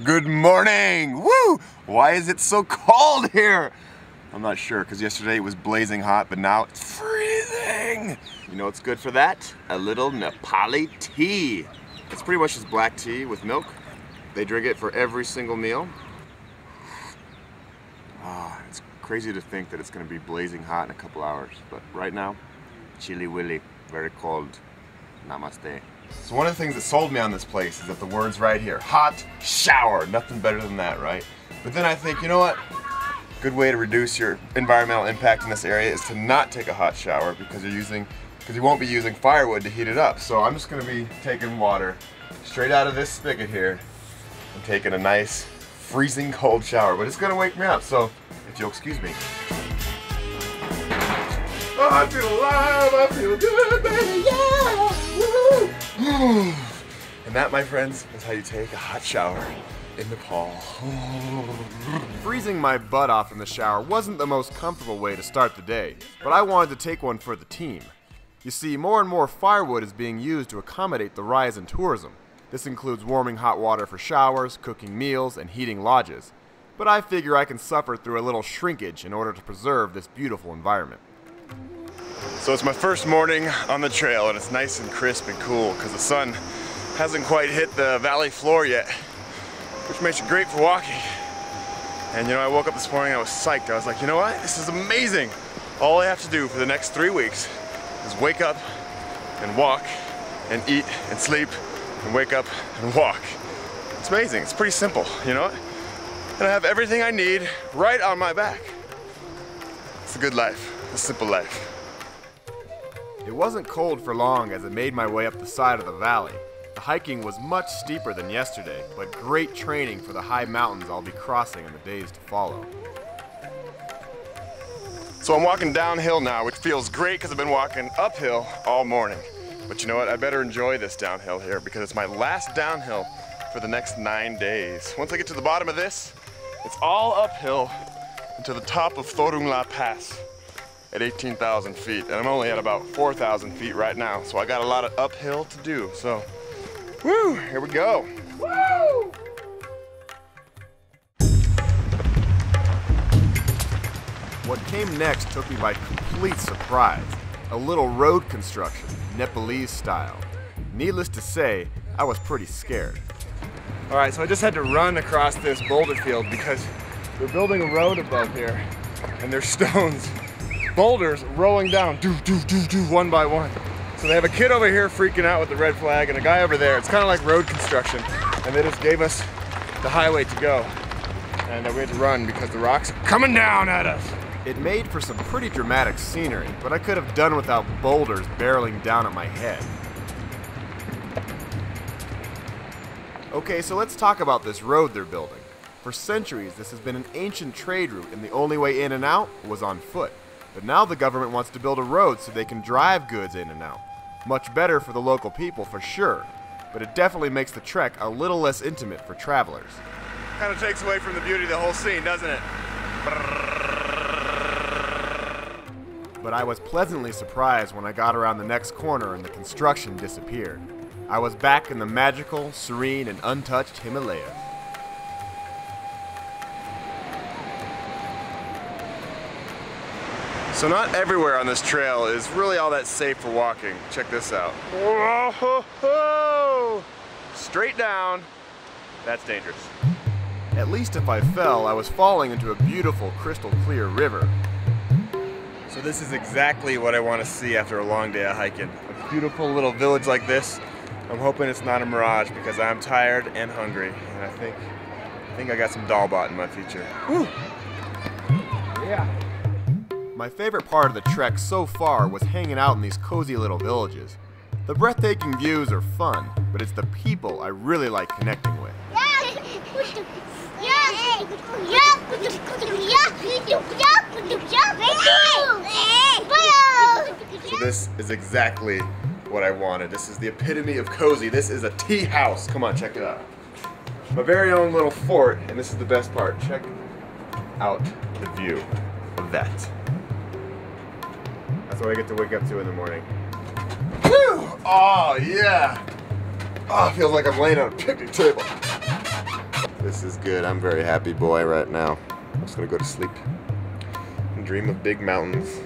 Good morning! Woo! Why is it so cold here? I'm not sure, because yesterday it was blazing hot, but now it's freezing! You know what's good for that? A little Nepali tea. It's pretty much just black tea with milk. They drink it for every single meal. It's crazy to think that it's going to be blazing hot in a couple hours, but right now, chilly willy, very cold. Namaste. So one of the things that sold me on this place is that the word's right here. Hot shower. Nothing better than that, right? But then I think, you know what? Good way to reduce your environmental impact in this area is to not take a hot shower because you won't be using firewood to heat it up. So I'm just going to be taking water straight out of this spigot here and taking a nice freezing cold shower. But it's going to wake me up, so if you'll excuse me. Oh, I feel alive, I feel good, baby, yeah! Woo! And that, my friends, is how you take a hot shower in Nepal. Freezing my butt off in the shower wasn't the most comfortable way to start the day, but I wanted to take one for the team. You see, more and more firewood is being used to accommodate the rise in tourism. This includes warming hot water for showers, cooking meals, and heating lodges. But I figure I can suffer through a little shrinkage in order to preserve this beautiful environment. So it's my first morning on the trail, and it's nice and crisp and cool because the sun hasn't quite hit the valley floor yet, which makes it great for walking. And you know, I woke up this morning, I was psyched. I was like, you know what? This is amazing. All I have to do for the next 3 weeks is wake up and walk and eat and sleep and wake up and walk. It's amazing. It's pretty simple, you know what? And I have everything I need right on my back. It's a good life, a simple life. It wasn't cold for long as I made my way up the side of the valley. The hiking was much steeper than yesterday, but great training for the high mountains I'll be crossing in the days to follow. So I'm walking downhill now, which feels great because I've been walking uphill all morning. But you know what? I better enjoy this downhill here because it's my last downhill for the next 9 days. Once I get to the bottom of this, it's all uphill until the top of Thorungla Pass at 18,000 feet. And I'm only at about 4,000 feet right now, so I got a lot of uphill to do. So, woo, here we go. Woo! What came next took me by complete surprise. A little road construction, Nepalese style. Needless to say, I was pretty scared. All right, so I just had to run across this boulder field because they're building a road above here, and there's stones, boulders rolling down, one by one. So they have a kid over here freaking out with the red flag and a guy over there. It's kind of like road construction, and they just gave us the highway to go. And we had to run because the rocks are coming down at us. It made for some pretty dramatic scenery, but I could have done without boulders barreling down at my head. Okay, so let's talk about this road they're building. For centuries, this has been an ancient trade route, and the only way in and out was on foot. But now the government wants to build a road so they can drive goods in and out. Much better for the local people, for sure, but it definitely makes the trek a little less intimate for travelers. Kind of takes away from the beauty of the whole scene, doesn't it? But I was pleasantly surprised when I got around the next corner and the construction disappeared. I was back in the magical, serene, and untouched Himalayas. So not everywhere on this trail is really all that safe for walking. Check this out. Whoa-ho-ho! Straight down. That's dangerous. At least if I fell, I was falling into a beautiful, crystal clear river. So this is exactly what I want to see after a long day of hiking. A beautiful little village like this. I'm hoping it's not a mirage because I'm tired and hungry, and I think I got some dalbat in my future. Whew. Yeah. My favorite part of the trek so far was hanging out in these cozy little villages. The breathtaking views are fun, but it's the people I really like connecting with. So this is exactly what I wanted. This is the epitome of cozy. This is a tea house. Come on, check it out. My very own little fort, and this is the best part. Check out the view of that. That's what I get to wake up to in the morning. Whew! Oh, yeah! Oh, it feels like I'm laying on a picnic table. This is good. I'm very happy boy right now. I'm just gonna go to sleep and dream of big mountains.